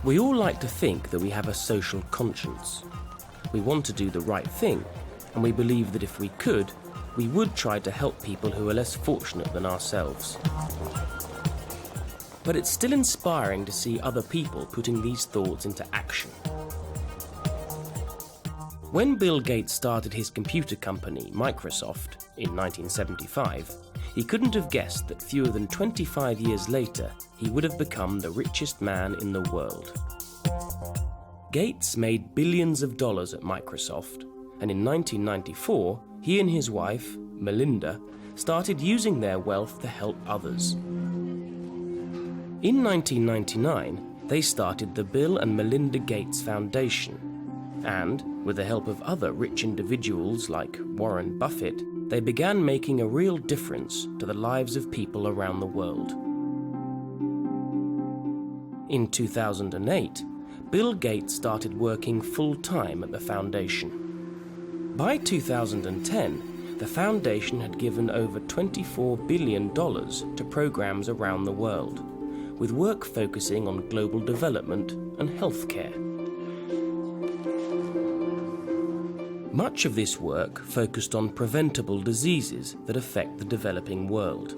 We all like to think that we have a social conscience. We want to do the right thing, and we believe that if we could, we would try to help people who are less fortunate than ourselves. But it's still inspiring to see other people putting these thoughts into action. When Bill Gates started his computer company, Microsoft, in 1975, he couldn't have guessed that fewer than 25 years later, he would have become the richest man in the world. Gates made billions of dollars at Microsoft, and in 1994, he and his wife, Melinda, started using their wealth to help others. In 1999, they started the Bill and Melinda Gates Foundation, and, with the help of other rich individuals like Warren Buffett, they began making a real difference to the lives of people around the world. In 2008, Bill Gates started working full-time at the foundation. By 2010, the foundation had given over $24 billion to programs around the world, with work focusing on global development and healthcare. Much of this work focused on preventable diseases that affect the developing world.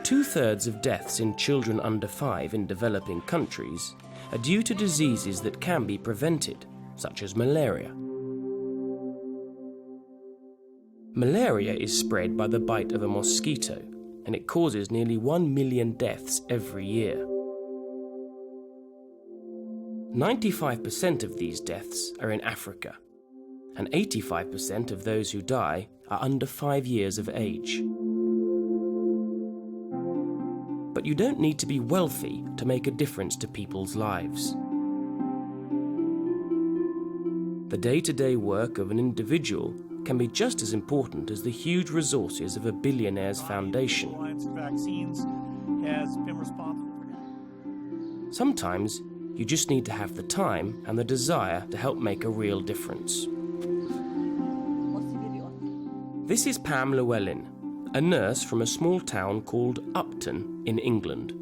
2/3 of deaths in children under 5 in developing countries are due to diseases that can be prevented, such as malaria. Malaria is spread by the bite of a mosquito, and it causes nearly 1 million deaths every year. 95% of these deaths are in Africa, and 85% of those who die are under 5 years of age. But you don't need to be wealthy to make a difference to people's lives. The day-to-day work of an individual can be just as important as the huge resources of a billionaire's foundation. Sometimes, you just need to have the time and the desire to help make a real difference. This is Pam Llewellyn, a nurse from a small town called Upton in England.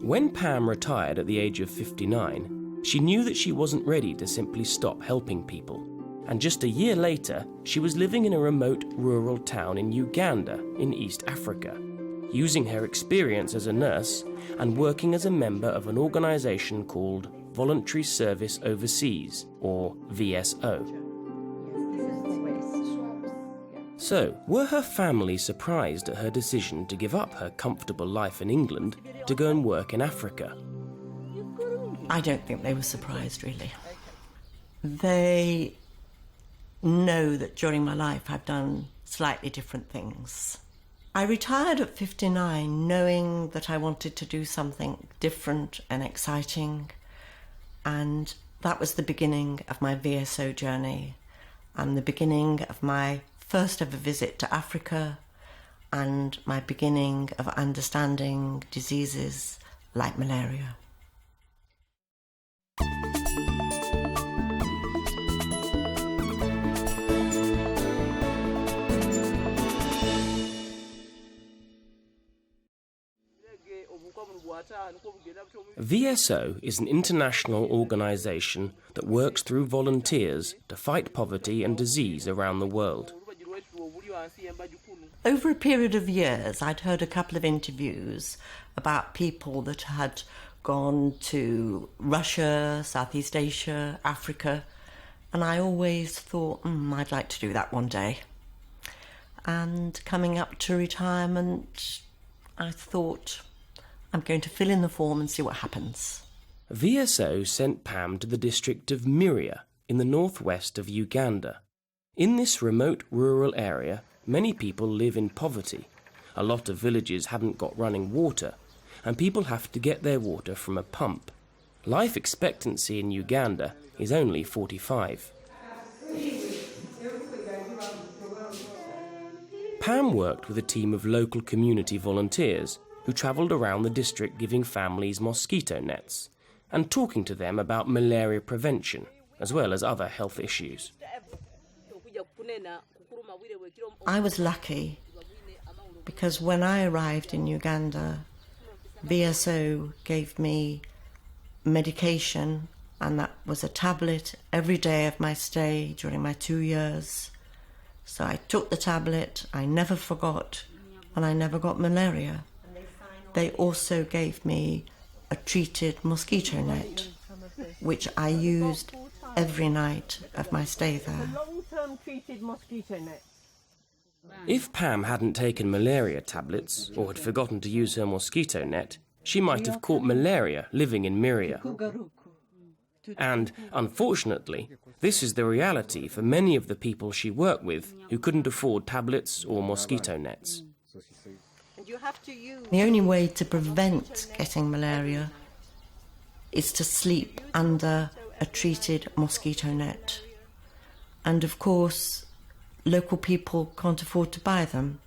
When Pam retired at the age of 59, she knew that she wasn't ready to simply stop helping people. And just a year later, she was living in a remote rural town in Uganda in East Africa, using her experience as a nurse and working as a member of an organisation called Voluntary Service Overseas, or VSO. So, were her family surprised at her decision to give up her comfortable life in England to go and work in Africa? I don't think they were surprised, really. They know that during my life I've done slightly different things. I retired at 59 knowing that I wanted to do something different and exciting, and that was the beginning of my VSO journey and the beginning of my first ever visit to Africa and my beginning of understanding diseases like malaria. VSO is an international organisation that works through volunteers to fight poverty and disease around the world. Over a period of years, I'd heard a couple of interviews about people that had gone to Russia, Southeast Asia, Africa, and I always thought, I'd like to do that one day. And coming up to retirement, I thought, I'm going to fill in the form and see what happens. VSO sent Pam to the district of Miria in the northwest of Uganda. In this remote rural area, many people live in poverty. A lot of villages haven't got running water, and people have to get their water from a pump. Life expectancy in Uganda is only 45. Pam worked with a team of local community volunteers who travelled around the district giving families mosquito nets and talking to them about malaria prevention, as well as other health issues. I was lucky because when I arrived in Uganda, VSO gave me medication, and that was a tablet every day of my stay during my 2 years. So I took the tablet, I never forgot, and I never got malaria. They also gave me a treated mosquito net, which I used every night of my stay there. Long-term treated mosquito net. If Pam hadn't taken malaria tablets or had forgotten to use her mosquito net, she might have caught malaria living in Miria. And, unfortunately, this is the reality for many of the people she worked with who couldn't afford tablets or mosquito nets. The only way to prevent getting malaria is to sleep under a treated mosquito net. And of course, local people can't afford to buy them.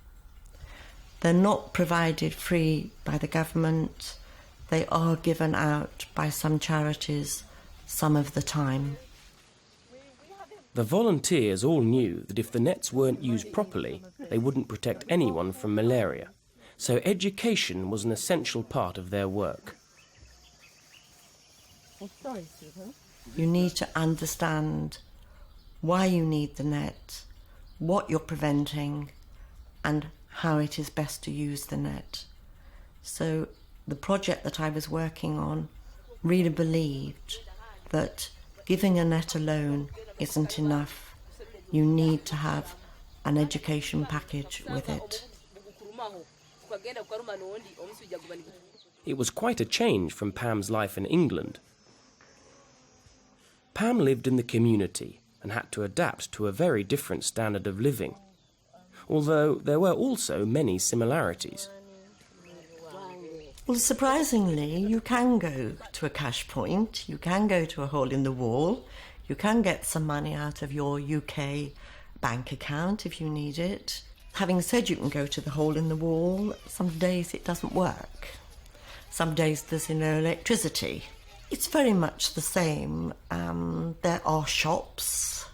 They're not provided free by the government. They are given out by some charities some of the time. The volunteers all knew that if the nets weren't used properly, they wouldn't protect anyone from malaria. So education was an essential part of their work. Sorry, Susan. You need to understand why you need the net, what you're preventing, and how it is best to use the net. So the project that I was working on really believed that giving a net alone isn't enough. You need to have an education package with it. It was quite a change from Pam's life in England. Pam lived in the community and had to adapt to a very different standard of living, although there were also many similarities. Well, surprisingly, you can go to a cash point, you can go to a hole in the wall, you can get some money out of your UK bank account if you need it. Having said you can go to the hole in the wall, some days it doesn't work. Some days there's no electricity. It's very much the same. There are shops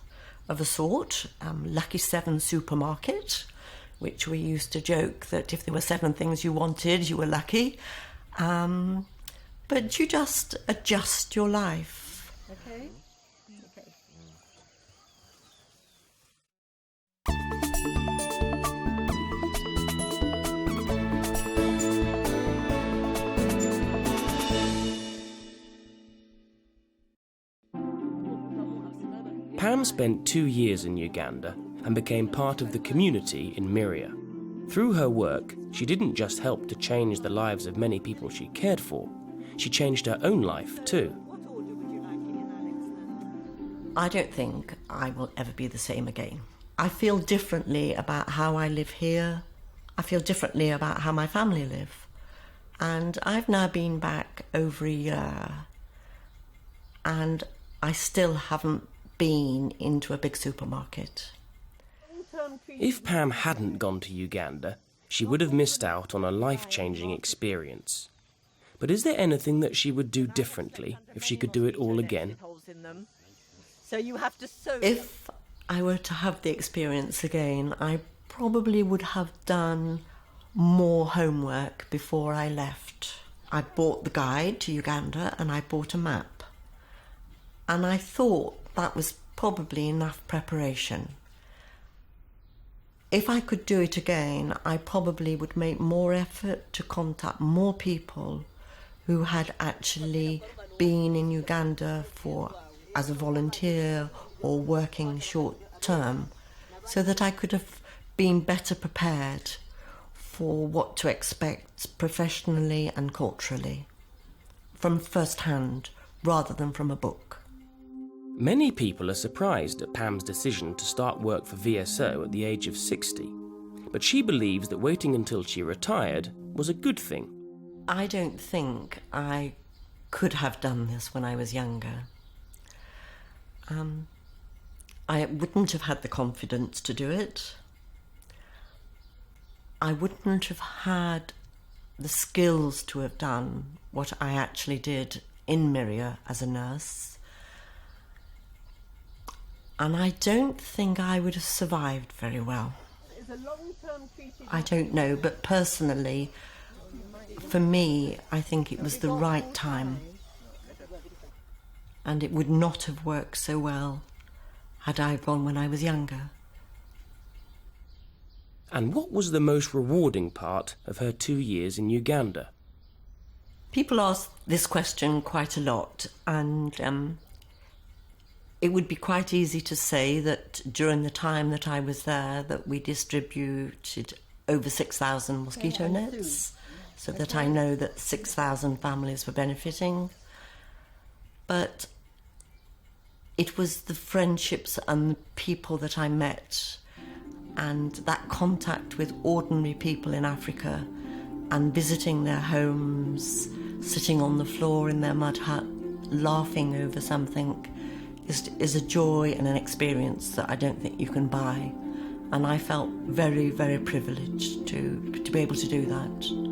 of a sort, Lucky 7 supermarket, which we used to joke that if there were 7 things you wanted, you were lucky. But you just adjust your life. Okay. Pam spent 2 years in Uganda and became part of the community in Miria. Through her work, she didn't just help to change the lives of many people she cared for, she changed her own life too. I don't think I will ever be the same again. I feel differently about how I live here. I feel differently about how my family live. And I've now been back over a year, and I still haven't been into a big supermarket. If Pam hadn't gone to Uganda, she would have missed out on a life-changing experience. But is there anything that she would do differently if she could do it all again? So you have to sew. If I were to have the experience again, I probably would have done more homework before I left. I bought the guide to Uganda and I bought a map. And I thought that was probably enough preparation. If I could do it again, I probably would make more effort to contact more people who had actually been in Uganda as a volunteer or working short term, so that I could have been better prepared for what to expect professionally and culturally, from first hand rather than from a book. Many people are surprised at Pam's decision to start work for VSO at the age of 60, but she believes that waiting until she retired was a good thing. I don't think I could have done this when I was younger. I wouldn't have had the confidence to do it. I wouldn't have had the skills to have done what I actually did in Miria as a nurse. And I don't think I would have survived very well. I don't know, but personally, for me, I think it was the right time. And it would not have worked so well had I gone when I was younger. And what was the most rewarding part of her 2 years in Uganda? People ask this question quite a lot, and it would be quite easy to say that during the time that I was there that we distributed over 6,000 mosquito nets, so that I know that 6,000 families were benefiting. But it was the friendships and the people that I met and that contact with ordinary people in Africa and visiting their homes, sitting on the floor in their mud hut, laughing over something, is a joy and an experience that I don't think you can buy. And I felt very, very privileged to be able to do that.